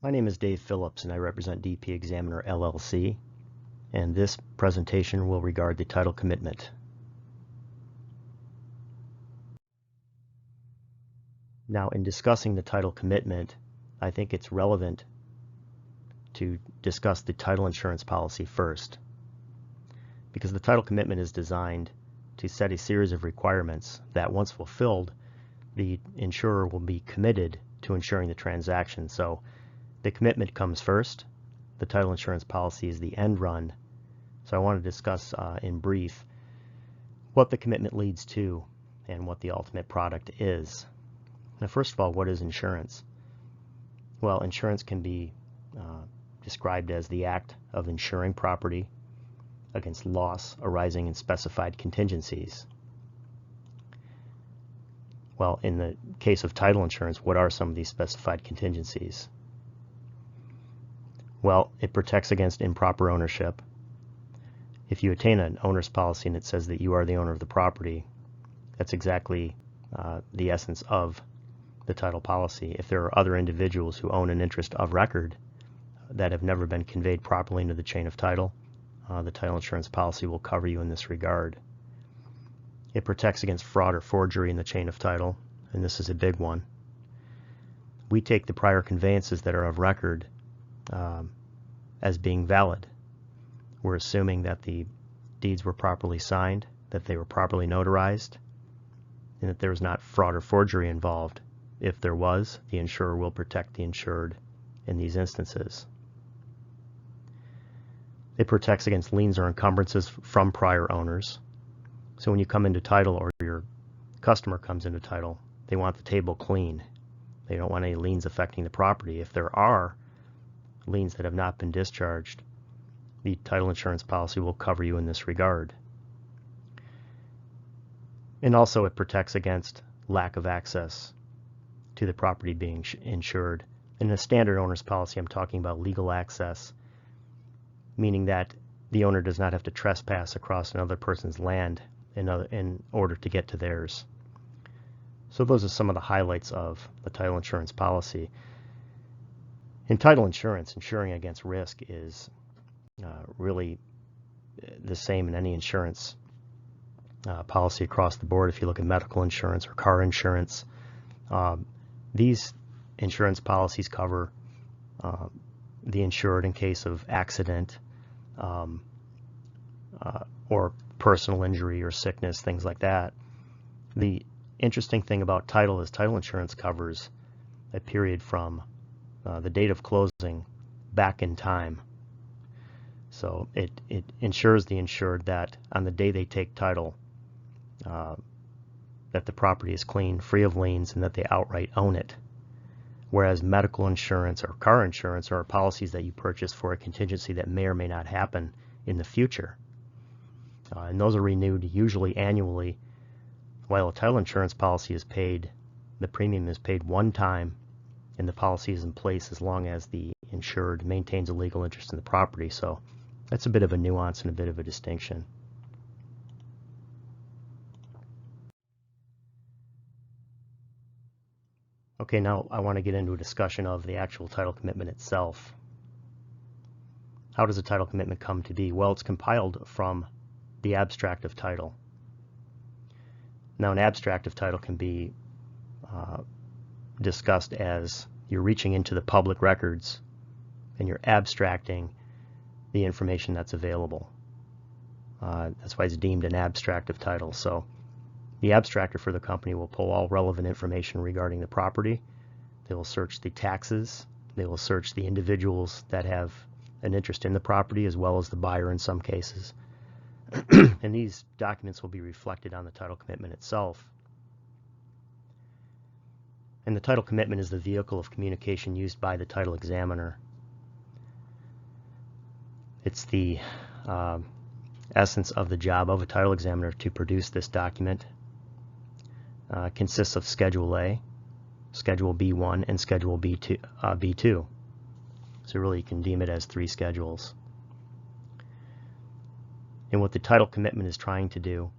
My name is Dave Phillips and I represent DP Examiner LLC, and this presentation will regard the title commitment. Now, in discussing the title commitment, I think it's relevant to discuss the title insurance policy first, because the title commitment is designed to set a series of requirements that, once fulfilled, the insurer will be committed to insuring the transaction. So the commitment comes first. The title insurance policy is the end run. So I want to discuss in brief what the commitment leads to and what the ultimate product is. Now, first of all, what is insurance? Well, insurance can be described as the act of insuring property against loss arising in specified contingencies. Well, in the case of title insurance, what are some of these specified contingencies? Well, it protects against improper ownership. If you attain an owner's policy and it says that you are the owner of the property, that's exactly the essence of the title policy. If there are other individuals who own an interest of record that have never been conveyed properly into the chain of title, the title insurance policy will cover you in this regard. It protects against fraud or forgery in the chain of title, and this is a big one. We take the prior conveyances that are of record as being valid. We're assuming that the deeds were properly signed, that they were properly notarized, and that there was not fraud or forgery involved. If there was, the insurer will protect the insured in these instances. It protects against liens or encumbrances from prior owners. So when you come into title, or your customer comes into title, they want the table clean. They don't want any liens affecting the property. If there are liens that have not been discharged, the title insurance policy will cover you in this regard. And also it protects against lack of access to the property being insured. In a standard owner's policy, I'm talking about legal access, meaning that the owner does not have to trespass across another person's land in order to get to theirs. So those are some of the highlights of the title insurance policy. In title insurance, insuring against risk is really the same in any insurance policy across the board. If you look at medical insurance or car insurance, these insurance policies cover the insured in case of accident or personal injury or sickness, things like that. The interesting thing about title is title insurance covers a period from the date of closing back in time. So it ensures the insured that on the day they take title, that the property is clean, free of liens, and that they outright own it. Whereas medical insurance or car insurance are policies that you purchase for a contingency that may or may not happen in the future. And those are renewed usually annually, while a title insurance policy is paid, the premium is paid one time, and the policy is in place as long as the insured maintains a legal interest in the property. So that's a bit of a nuance and a bit of a distinction. Okay, now I want to get into a discussion of the actual title commitment itself. How does a title commitment come to be? Well, it's compiled from the abstract of title. Now, an abstract of title can be discussed as you're reaching into the public records and you're abstracting the information that's available. That's why it's deemed an abstract of title. So the abstractor for the company will pull all relevant information regarding the property. They will search the taxes. They will search the individuals that have an interest in the property, as well as the buyer in some cases. And these documents will be reflected on the title commitment itself. And the title commitment is the vehicle of communication used by the title examiner. It's the essence of the job of a title examiner to produce this document. Consists of Schedule A, Schedule B1, and Schedule B2. So really you can deem it as 3 schedules. And what the title commitment is trying to do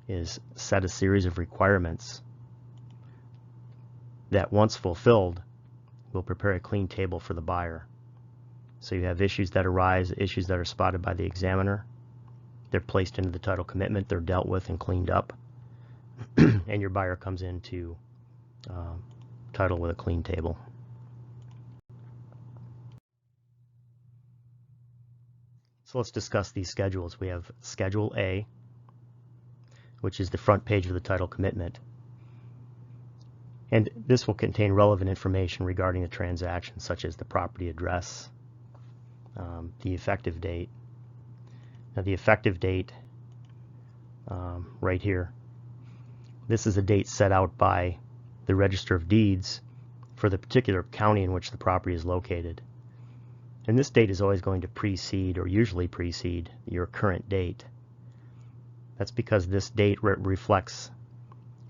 is set a series of requirements that, once fulfilled, will prepare a clean table for the buyer. So you have issues that arise, issues that are spotted by the examiner. They're placed into the title commitment, they're dealt with and cleaned up, and your buyer comes into title with a clean table. So let's discuss these schedules. We have Schedule A, which is the front page of the title commitment. And this will contain relevant information regarding the transaction, such as the property address, the effective date. Now the effective date, right here, this is a date set out by the Register of Deeds for the particular county in which the property is located. And this date is always going to precede, or usually precede, your current date. That's because this date reflects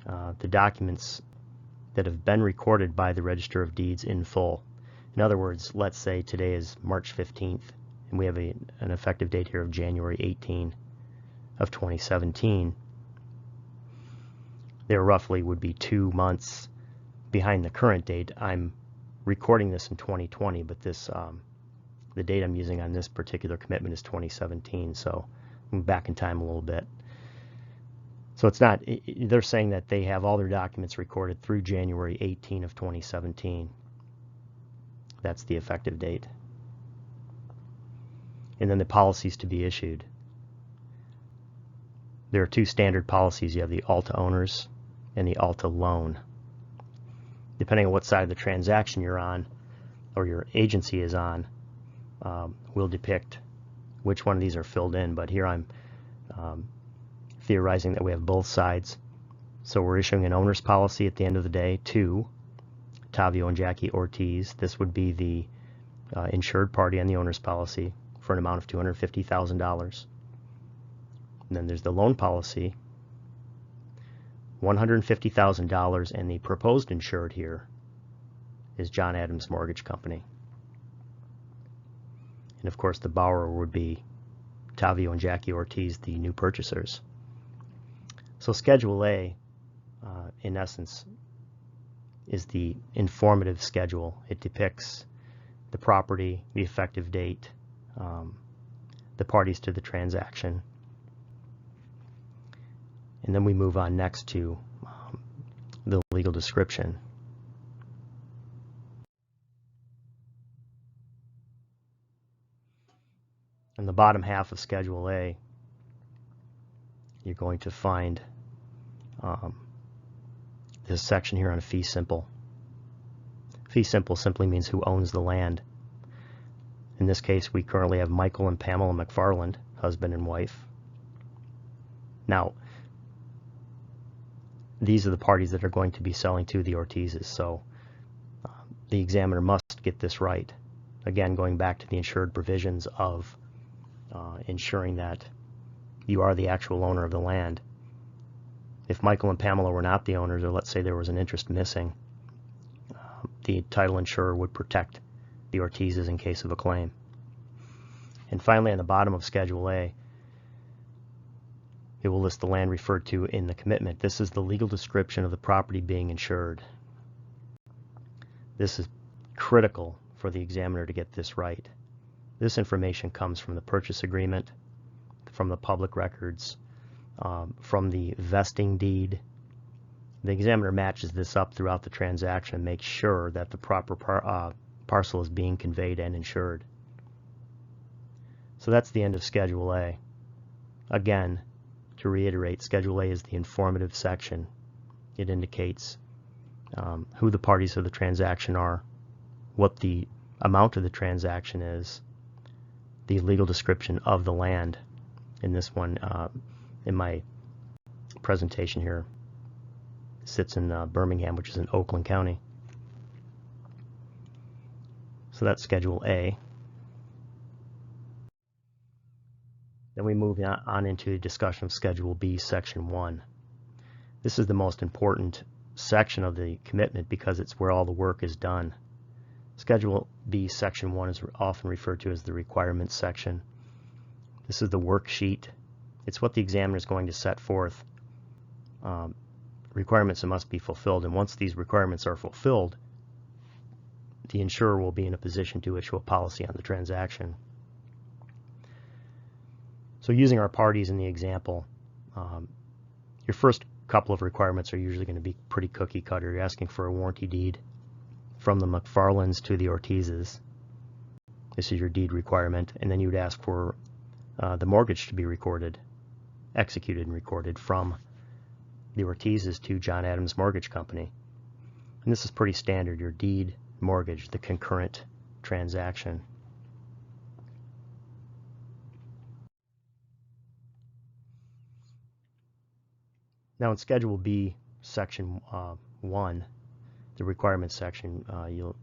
the documents that have been recorded by the Register of Deeds in full. In other words, let's say today is March 15th, and we have an effective date here of January 18 of 2017. There roughly would be 2 months behind the current date. I'm recording this in 2020, but this the date I'm using on this particular commitment is 2017, so I'm back in time a little bit. So it's not, they're saying that they have all their documents recorded through January 18 of 2017. That's the effective date. And then the policies to be issued. There are 2 standard policies. You have the Alta Owners and the Alta Loan. Depending on what side of the transaction you're on, or your agency is on, will depict which one of these are filled in. But here I'm theorizing that we have both sides. So we're issuing an owner's policy at the end of the day to Tavio and Jackie Ortiz. This would be the insured party on the owner's policy for an amount of $250,000. And then there's the loan policy, $150,000, and the proposed insured here is John Adams Mortgage Company. And of course the borrower would be Tavio and Jackie Ortiz, the new purchasers. So Schedule A, in essence, is the informative schedule. It depicts the property, the effective date, the parties to the transaction. And then we move on next to the legal description. In the bottom half of Schedule A, you're going to find this section here on fee simple. Fee simple simply means who owns the land. In this case, we currently have Michael and Pamela McFarland, husband and wife. Now, these are the parties that are going to be selling to the Ortizes, so the examiner must get this right. Again, going back to the insured provisions of ensuring that you are the actual owner of the land. If Michael and Pamela were not the owners, or let's say there was an interest missing, the title insurer would protect the Ortizes in case of a claim. And finally, on the bottom of Schedule A, it will list the land referred to in the commitment. This is the legal description of the property being insured. This is critical for the examiner to get this right. This information comes from the purchase agreement, from the public records, from the vesting deed. The examiner matches this up throughout the transaction and makes sure that the proper parcel is being conveyed and insured. So that's the end of Schedule A. Again, to reiterate, Schedule A is the informative section. It indicates who the parties of the transaction are, what the amount of the transaction is, the legal description of the land. In this one, in my presentation here, sits in Birmingham, which is in Oakland County. So that's Schedule A. Then we move on into a discussion of Schedule B, Section 1. This is the most important section of the commitment because it's where all the work is done. Schedule B, Section 1 is often referred to as the requirements section. This is the worksheet. It's what the examiner is going to set forth. Requirements that must be fulfilled, and once these requirements are fulfilled, the insurer will be in a position to issue a policy on the transaction. So using our parties in the example, your first couple of requirements are usually going to be pretty cookie cutter. You're asking for a warranty deed from the McFarlands to the Ortizes. This is your deed requirement. And then you would ask for the mortgage to be recorded, executed and recorded from the Ortizes to John Adams Mortgage Company. And this is pretty standard, your deed, mortgage, the concurrent transaction. Now in Schedule B, Section 1, the requirements section, you'll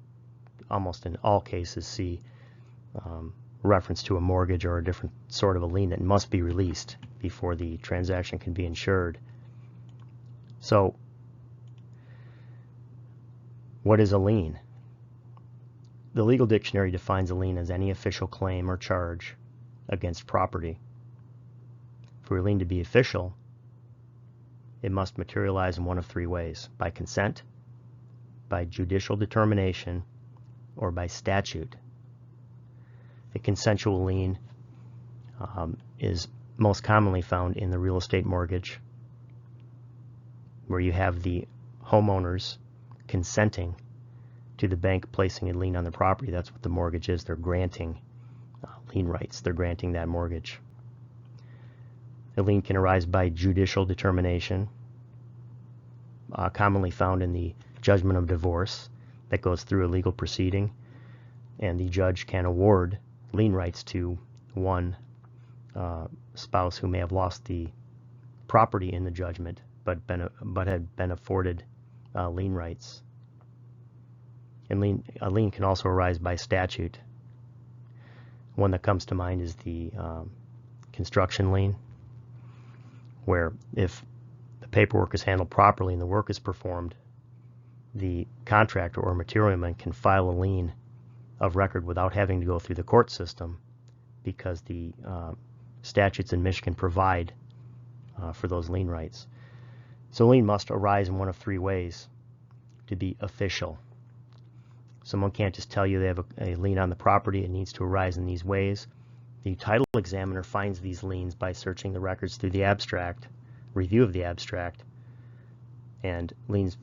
almost in all cases see reference to a mortgage or a different sort of a lien that must be released before the transaction can be insured. So what is a lien? The legal dictionary defines a lien as any official claim or charge against property. For a lien to be official, it must materialize in one of three ways: by consent, by judicial determination, or by statute. A consensual lien is most commonly found in the real estate mortgage, where you have the homeowners consenting to the bank placing a lien on the property. That's what the mortgage is. They're granting lien rights. They're granting that mortgage. A lien can arise by judicial determination, commonly found in the judgment of divorce that goes through a legal proceeding, and the judge can award lien rights to one spouse who may have lost the property in the judgment but had been afforded lien rights. And a lien can also arise by statute. One that comes to mind is the construction lien, where if the paperwork is handled properly and the work is performed, the contractor or materialman can file a lien of record without having to go through the court system, because the statutes in Michigan provide for those lien rights. So a lien must arise in one of three ways to be official. Someone can't just tell you they have a lien on the property. It needs to arise in these ways. The title examiner finds these liens by searching the records through the abstract, review of the abstract, and liens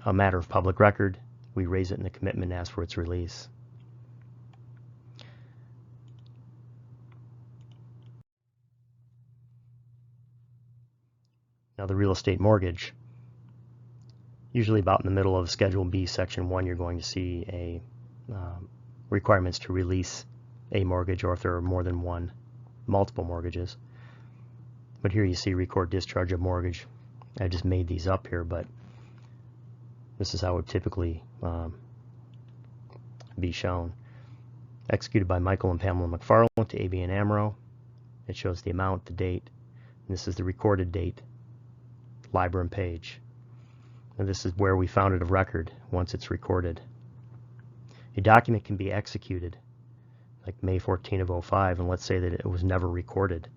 a matter of public record. We raise it in the commitment and ask for its release. Now the real estate mortgage, usually about in the middle of Schedule B, Section 1, you're going to see a requirements to release a mortgage, or if there are more than one, multiple mortgages. But here you see record discharge of mortgage. I just made these up here, but this is how it would typically be shown. Executed by Michael and Pamela McFarland to AB and Amro. It shows the amount, the date, and this is the recorded date, LIBOR and page. And this is where we found it of record once it's recorded. A document can be executed like May 14 of 05, and let's say that it was never recorded.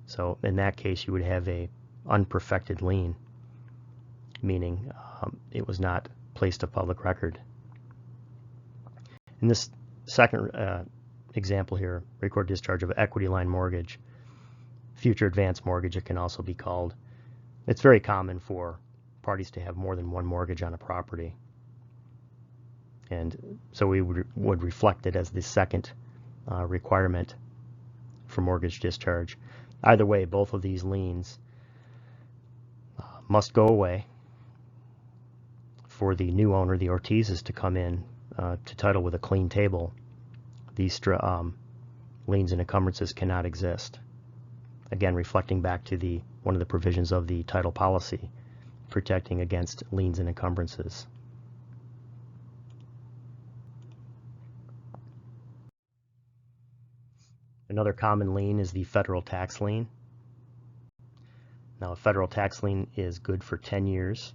So in that case, you would have a unperfected lien, meaning it was not placed of public record. In this second example here, record discharge of equity line mortgage, future advance mortgage, it can also be called. It's very common for parties to have more than one mortgage on a property, and so we would reflect it as the second requirement for mortgage discharge. Either way, both of these liens must go away for the new owner, the Ortizes, to come in to title with a clean table. These liens and encumbrances cannot exist. Again, reflecting back to one of the provisions of the title policy, protecting against liens and encumbrances. Another common lien is the federal tax lien. Now, a federal tax lien is good for 10 years.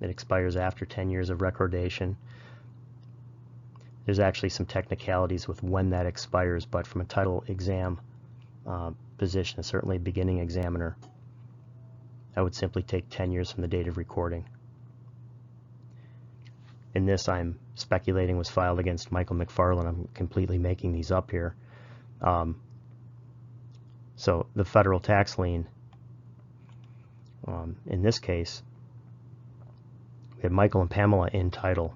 It expires after 10 years of recordation. There's actually some technicalities with when that expires, but from a title exam position, certainly a beginning examiner, I would simply take 10 years from the date of recording. In this, I'm speculating was filed against Michael McFarland. I'm completely making these up here. So the federal tax lien, in this case, we have Michael and Pamela in title.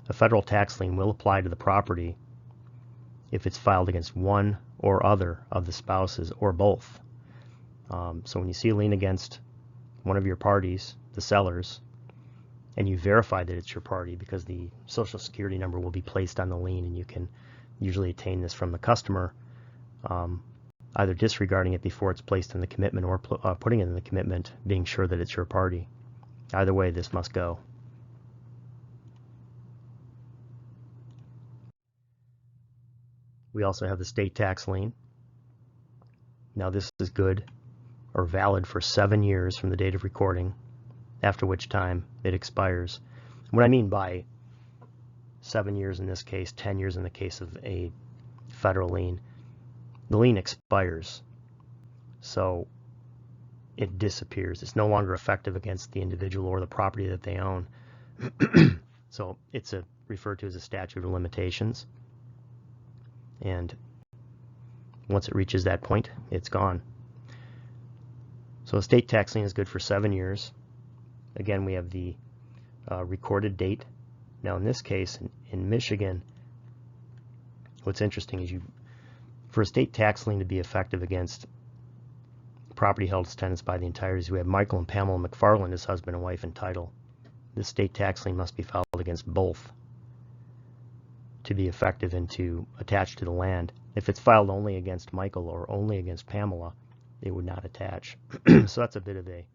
A federal tax lien will apply to the property if it's filed against one or other of the spouses or both. So when you see a lien against one of your parties, the sellers, and you verify that it's your party, because the Social Security number will be placed on the lien, and you can usually obtain this from the customer, either disregarding it before it's placed in the commitment or putting it in the commitment, being sure that it's your party. Either way, this must go. We also have the state tax lien. Now this is good or valid for 7 years from the date of recording, after which time it expires. What I mean by 7 years in this case, 10 years in the case of a federal lien, the lien expires. So it disappears. It's no longer effective against the individual or the property that they own. So it's referred to as a statute of limitations. And once it reaches that point, it's gone. So a state tax lien is good for 7 years. Again, we have the recorded date. Now in this case, in Michigan, what's interesting is for a state tax lien to be effective against property held as tenants by the entireties, we have Michael and Pamela McFarland as husband and wife in title. This state tax lien must be filed against both to be effective and to attach to the land. If it's filed only against Michael or only against Pamela, it would not attach. So that's a bit of a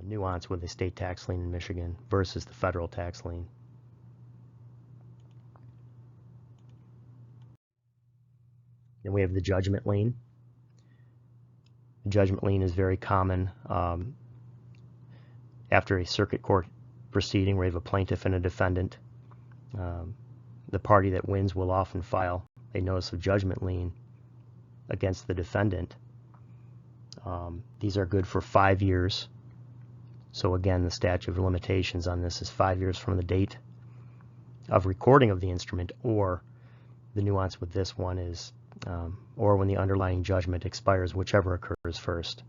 nuance with the state tax lien in Michigan versus the federal tax lien. Then we have the judgment lien. The judgment lien is very common after a circuit court proceeding where you have a plaintiff and a defendant. The party that wins will often file a notice of judgment lien against the defendant. These are good for 5 years. So again, the statute of limitations on this is 5 years from the date of recording of the instrument, or the nuance with this one is or when the underlying judgment expires, whichever occurs first.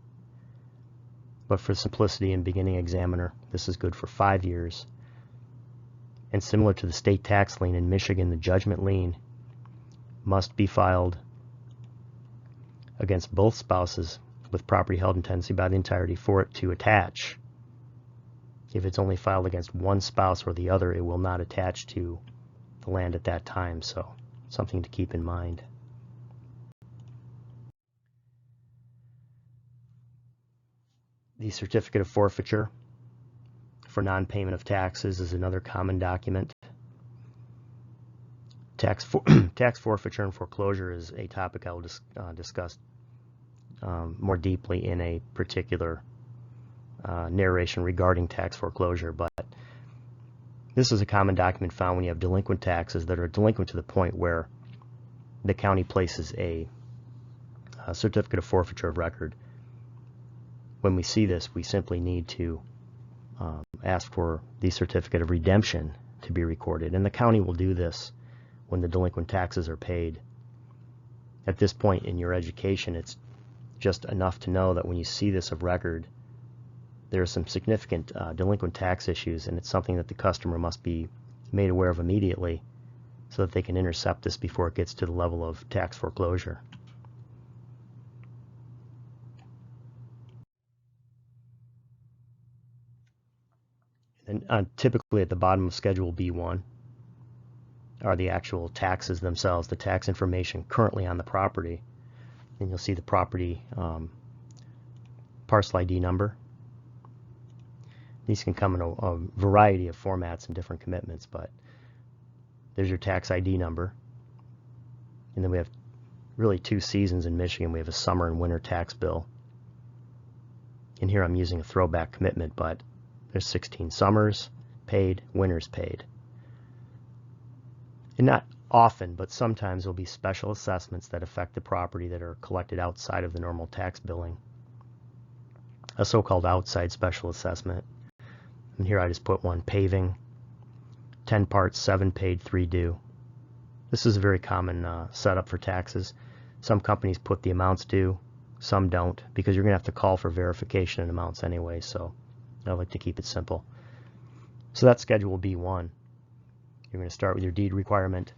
But for simplicity and beginning examiner, this is good for 5 years. And similar to the state tax lien in Michigan, the judgment lien must be filed against both spouses with property held in tenancy by the entirety for it to attach. If it's only filed against one spouse or the other, it will not attach to the land at that time. So something to keep in mind. The certificate of forfeiture for non-payment of taxes is another common document. Tax forfeiture and foreclosure is a topic I will discuss more deeply in a particular narration regarding tax foreclosure, but this is a common document found when you have delinquent taxes that are delinquent to the point where the county places a certificate of forfeiture of record. When we see this, we simply need to ask for the certificate of redemption to be recorded, and the county will do this when the delinquent taxes are paid. At this point in your education, it's just enough to know that when you see this of record, there are some significant delinquent tax issues, and it's something that the customer must be made aware of immediately so that they can intercept this before it gets to the level of tax foreclosure. And typically at the bottom of Schedule B1 are the actual taxes themselves, the tax information currently on the property. And you'll see the property parcel ID number. These can come in a variety of formats and different commitments, but there's your tax ID number. And then we have really 2 seasons in Michigan. We have a summer and winter tax bill. And here I'm using a throwback commitment, but there's 16 summers paid, winters paid. And not often, but sometimes there'll be special assessments that affect the property that are collected outside of the normal tax billing. A so-called outside special assessment. And here I just put one: paving, 10 parts, 7 paid, 3 due. This is a very common setup for taxes. Some companies put the amounts due, some don't, because you're going to have to call for verification in amounts anyway, so I like to keep it simple. So that's Schedule B1. You're going to start with your deed requirement,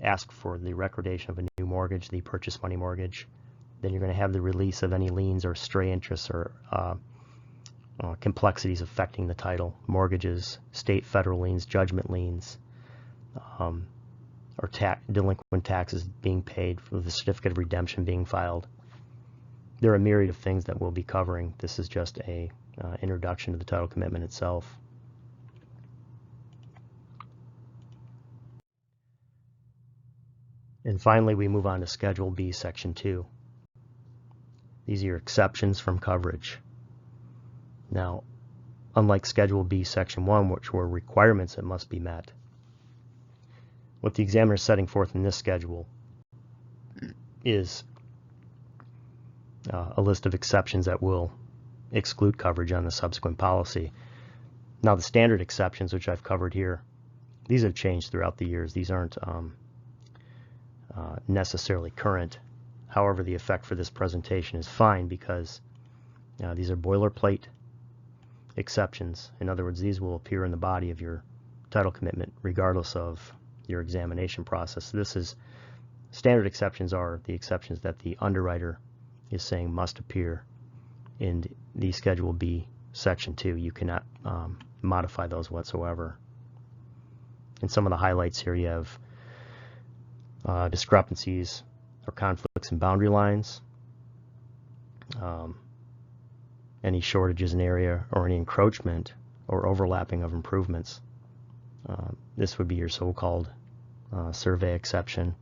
ask for the recordation of a new mortgage, the purchase money mortgage. Then you're going to have the release of any liens or stray interests or complexities affecting the title, mortgages, state, federal liens, judgment liens, or delinquent taxes being paid, for the certificate of redemption being filed. There are a myriad of things that we'll be covering. This is just a introduction to the title commitment itself. And finally, we move on to Schedule B, Section 2. These are your exceptions from coverage. Now, unlike Schedule B, Section 1, which were requirements that must be met, what the examiner is setting forth in this schedule is a list of exceptions that will exclude coverage on the subsequent policy. Now, the standard exceptions, which I've covered here, these have changed throughout the years. These aren't necessarily current. However, the effect for this presentation is fine because these are boilerplate exceptions. In other words, these will appear in the body of your title commitment regardless of your examination process. So this is standard exceptions are the exceptions that the underwriter is saying must appear in the Schedule B, Section 2. You cannot modify those whatsoever. And some of the highlights here, you have discrepancies or conflicts in boundary lines, any shortages in area or any encroachment or overlapping of improvements. This would be your so-called survey exception,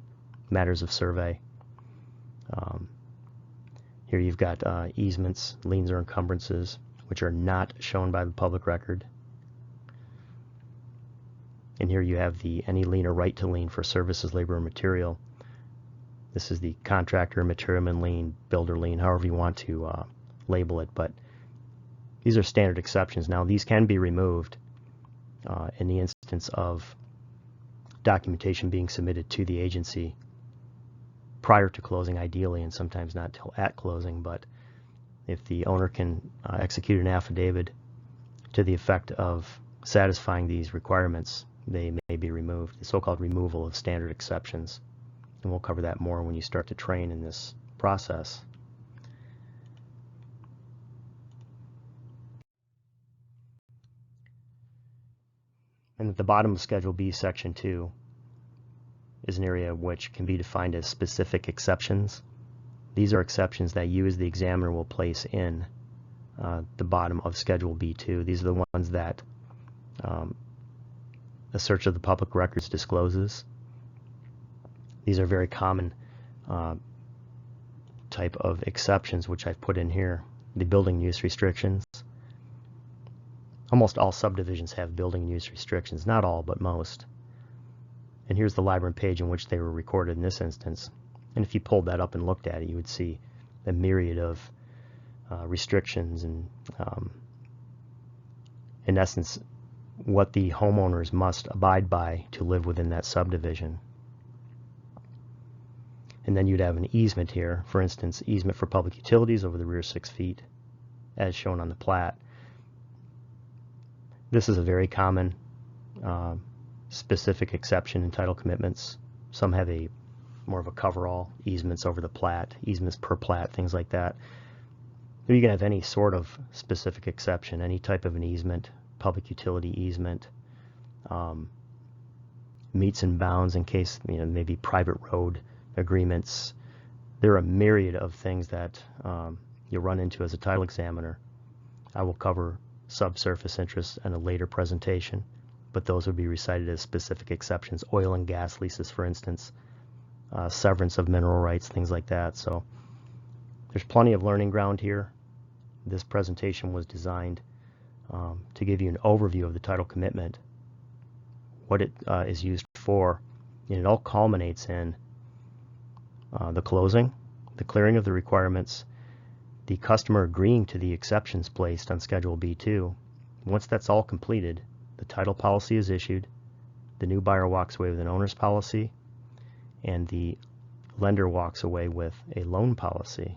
matters of survey. Here you've got easements, liens, or encumbrances, which are not shown by the public record. And here you have the any lien or right to lien for services, labor, or material. This is the contractor, materialman lien, builder lien, however you want to label it. But these are standard exceptions. Now, these can be removed in the instance of documentation being submitted to the agency prior to closing, ideally, and sometimes not till at closing. But if the owner can execute an affidavit to the effect of satisfying these requirements, they may be removed, the so-called removal of standard exceptions. And we'll cover that more when you start to train in this process. And at the bottom of Schedule B, Section 2 is an area which can be defined as specific exceptions. These are exceptions that you as the examiner will place in the bottom of Schedule B2. These are the ones that a search of the public records discloses. These are very common type of exceptions which I've put in here. The building use restrictions. Almost all subdivisions have building use restrictions. Not all, but most. And here's the library page in which they were recorded in this instance. And if you pulled that up and looked at it, you would see a myriad of restrictions and, in essence, what the homeowners must abide by to live within that subdivision. And then you'd have an easement here, for instance, easement for public utilities over the rear 6 feet, as shown on the plat. This is a very common specific exception in title commitments. Some have a more of a coverall, easements over the plat, easements per plat, things like that. You can have any sort of specific exception, any type of an easement, public utility easement, meets and bounds in case, maybe private road agreements. There are a myriad of things that you'll run into as a title examiner. I will cover subsurface interests in a later presentation, but those would be recited as specific exceptions. Oil and gas leases, for instance, severance of mineral rights, things like that. So there's plenty of learning ground here. This presentation was designed to give you an overview of the title commitment, what it is used for, and it all culminates in the closing, the clearing of the requirements, the customer agreeing to the exceptions placed on Schedule B2. Once that's all completed, the title policy is issued, the new buyer walks away with an owner's policy, and the lender walks away with a loan policy.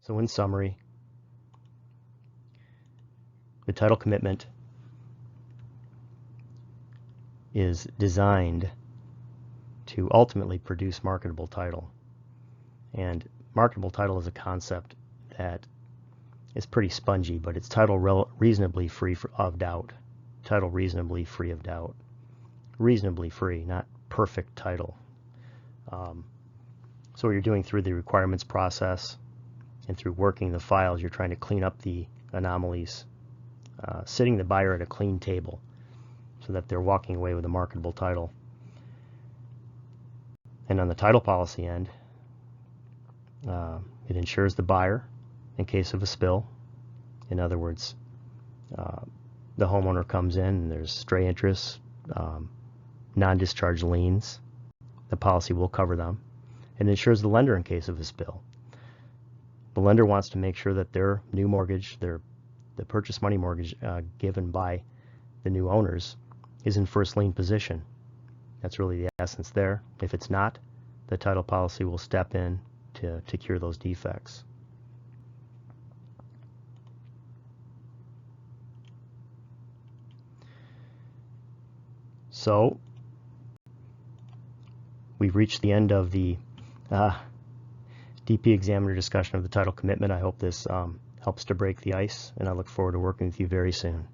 So in summary, the title commitment is designed to ultimately produce marketable title. And marketable title is a concept that is pretty spongy, but it's title reasonably free of doubt. Title reasonably free of doubt. Reasonably free, not perfect title. So what you're doing through the requirements process and through working the files, you're trying to clean up the anomalies, sitting the buyer at a clean table so that they're walking away with a marketable title. And on the title policy end, it insures the buyer in case of a spill. In other words, the homeowner comes in and there's stray interests, non-discharged liens. The policy will cover them. And insures the lender in case of a spill. The lender wants to make sure that their new mortgage, the purchase money mortgage given by the new owners, is in first lien position. That's really the essence there. If it's not, the title policy will step in to cure those defects. So we've reached the end of the DP examiner discussion of the title commitment. I hope this helps to break the ice, and I look forward to working with you very soon.